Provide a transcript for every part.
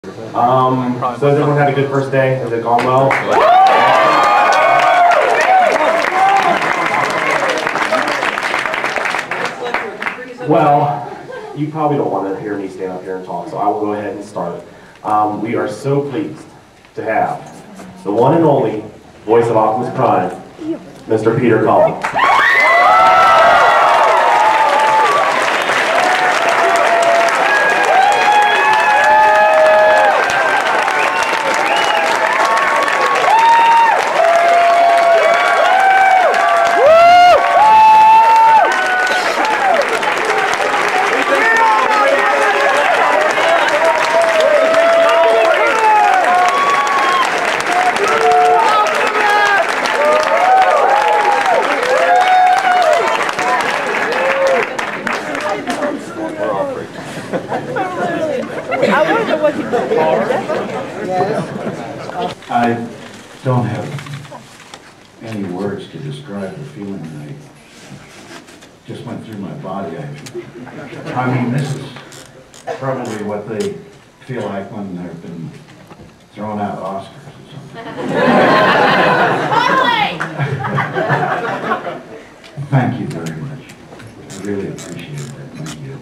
So has everyone had a good first day? Has it gone well? Well, you probably don't want to hear me stand up here and talk, so I will go ahead and start. We are so pleased to have the one and only voice of Optimus Prime, Mr. Peter Cullen. I don't have any words to describe the feeling that just went through my body. I mean, this is probably what they feel like when they've been thrown out Oscars or something. Thank you very much. I really appreciate that. Thank you.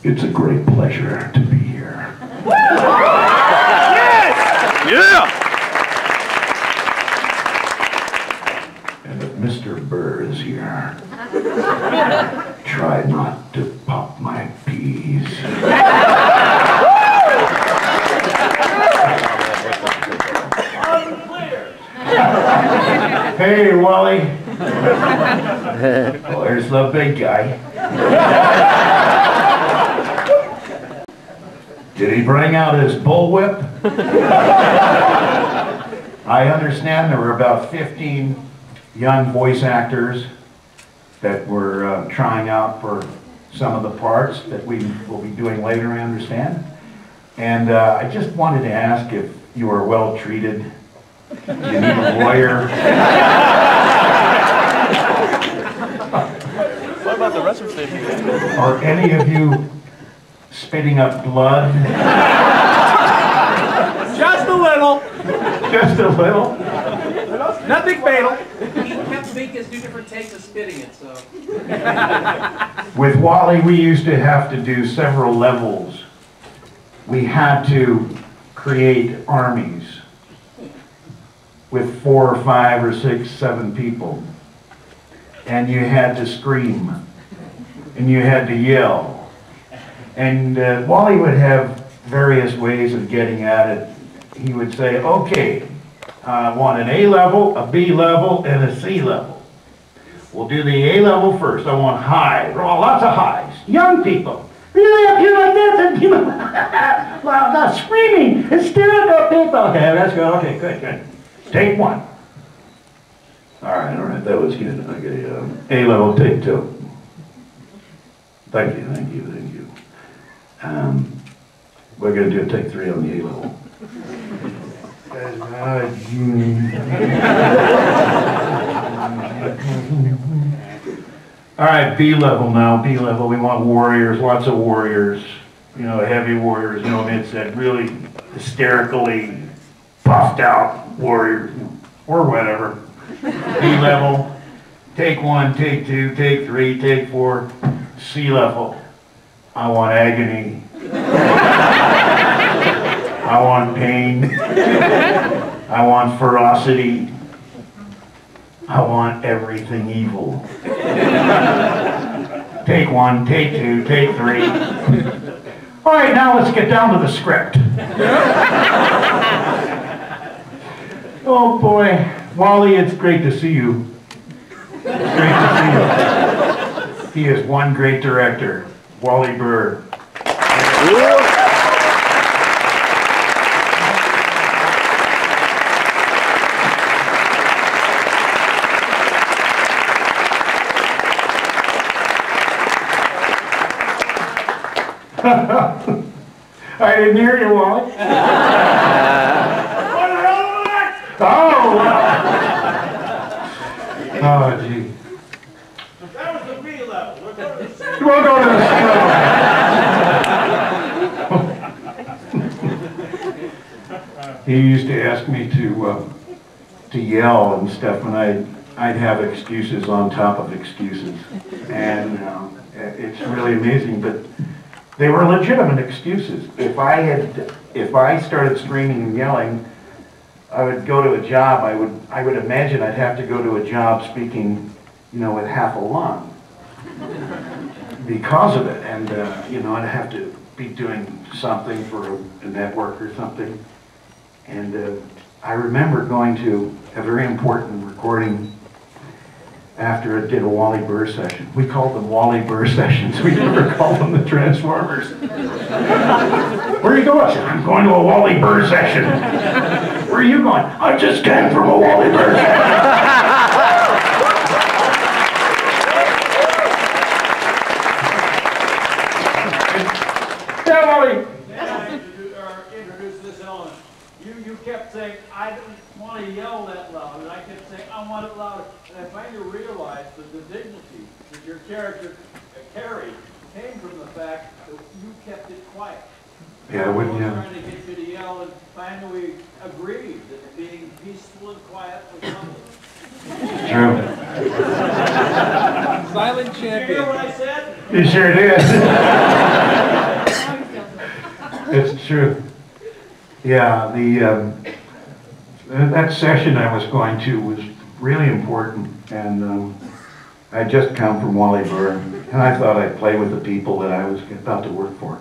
It's a great pleasure to be here. Yes! Yeah! And if Mr. Burr is here, try not to pop my peas. Hey, Wally. Oh, there's the big guy. Did he bring out his bullwhip? I understand there were about 15 young voice actors that were trying out for some of the parts that we will be doing later, I understand. And I just wanted to ask if you were well treated. Do you need a lawyer? What about the restroom station? Are any of you spitting up blood? Just a little. Just a little? Nothing fatal. He kept making us do different takes of spitting it, so. With Wally, we used to have to do several levels. We had to create armies with 4 or 5 or 6, 7 people. And you had to scream. And you had to yell. And Wally would have various ways of getting at it. He would say, okay, I want an A level, a B level, and a C level. We'll do the A level first. I want high, lots of highs. Young people, really up here like this, and people, not screaming, hysterical people. Okay, that's good, okay, good. Take 1. All right, that was good. Okay, A level, take 2. Thank you. We're going to do a take 3 on the A level. All right, B level now. B level, we want warriors, lots of warriors. You know, heavy warriors, you know, it's that really hysterically puffed out warriors, or whatever. B level, take 1, take 2, take 3, take 4. C level, I want agony. I want pain. I want ferocity. I want everything evil. Take 1, take 2, take 3. All right, now let's get down to the script. Oh boy, Wally, it's great to see you. It's great to see you. He is one great director, Wally Burr. I didn't hear you, Wally. Oh, wow. Oh, gee. That was the B level. We're going to the C. We'll go to the He used to ask me to yell and stuff, and I'd have excuses on top of excuses. And it's really amazing, but they were legitimate excuses. If I started screaming and yelling, I would go to a job, I would imagine I'd have to go to a job speaking, with half a lung because of it. And, I'd have to be doing something for a network or something. And I remember going to a very important recording after I did a Wally Burr session. We called them Wally Burr sessions. We never called them the Transformers. Where are you going? I said, I'm going to a Wally Burr session. Where are you going? I just came from a Wally Burr session. Yeah, Wally. Introduce this element. You kept saying, I didn't want to yell that loud, and I kept saying, I want it louder. And I finally realized that the dignity that your character carried came from the fact that you kept it quiet. Yeah, wouldn't you? I was trying to get you to yell, and finally we agreed that being peaceful and quiet was something. True. Silent Did you hear champion. what I said? You sure did. It's true. Yeah, that session I was going to was really important, and I'd just come from Wally Burr, and I thought I'd play with the people that I was about to work for.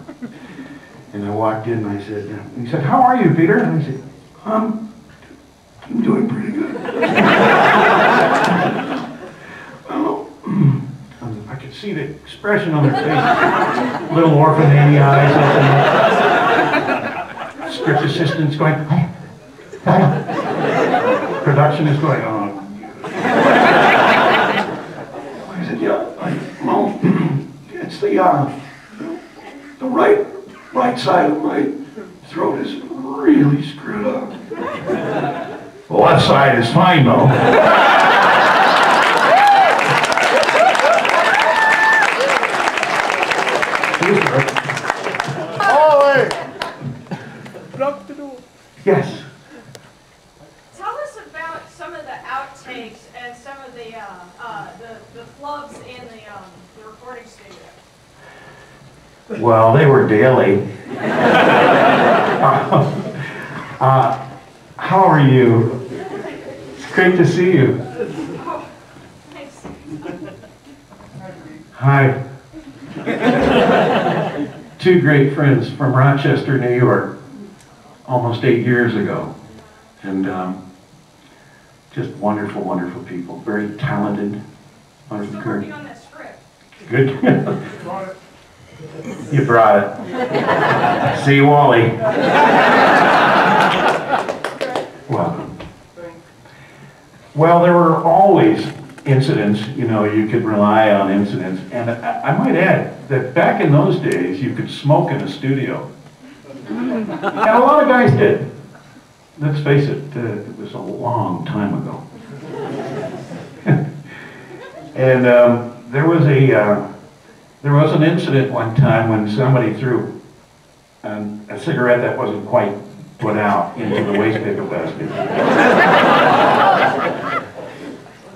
And I walked in and I said, he said, how are you, Peter? And I said, I'm doing pretty good. Oh, I could see the expression on their face. Little orphan Annie eyes open. Script assistant's going, production is going on. I said, yeah, well, it's the right side of my throat is really screwed up. The left side is fine, though. Yes. Tell us about some of the outtakes and some of the flubs in the recording studio. Well, they were daily. How are you? It's great to see you. Oh, thanks. Hi. Two great friends from Rochester, New York, almost 8 years ago. And just wonderful, wonderful people. Very talented. Wonderful. Still working on that script. Good. You brought it. See you, Wally. Welcome. Well, there were always incidents, you could rely on incidents. And I might add that back in those days, you could smoke in a studio. And a lot of guys did. Let's face it, it was a long time ago. And there was an incident one time when somebody threw a cigarette that wasn't quite put out into the waste paper basket.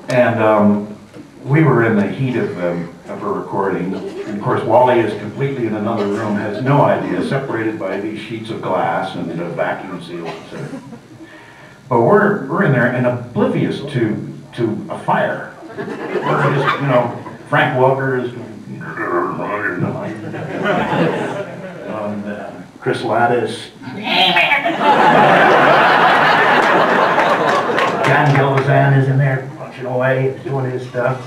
And we were in the heat of a recording. And of course, Wally is completely in another room, has no idea, separated by these sheets of glass and a vacuum seal, etc. But we're in there and oblivious to a fire. We're just, Frank Welker is Chris Lattis. John Gilvazan is in there punching away, doing his stuff.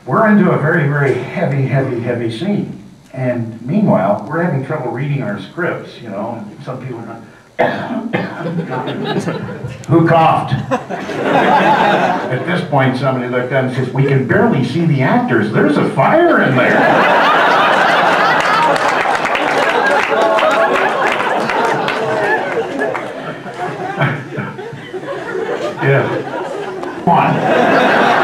We're into a very, very heavy scene. And meanwhile, we're having trouble reading our scripts, Some people are not. Who coughed? At this point, somebody looked up and says, we can barely see the actors. There's a fire in there. Yeah. Come on.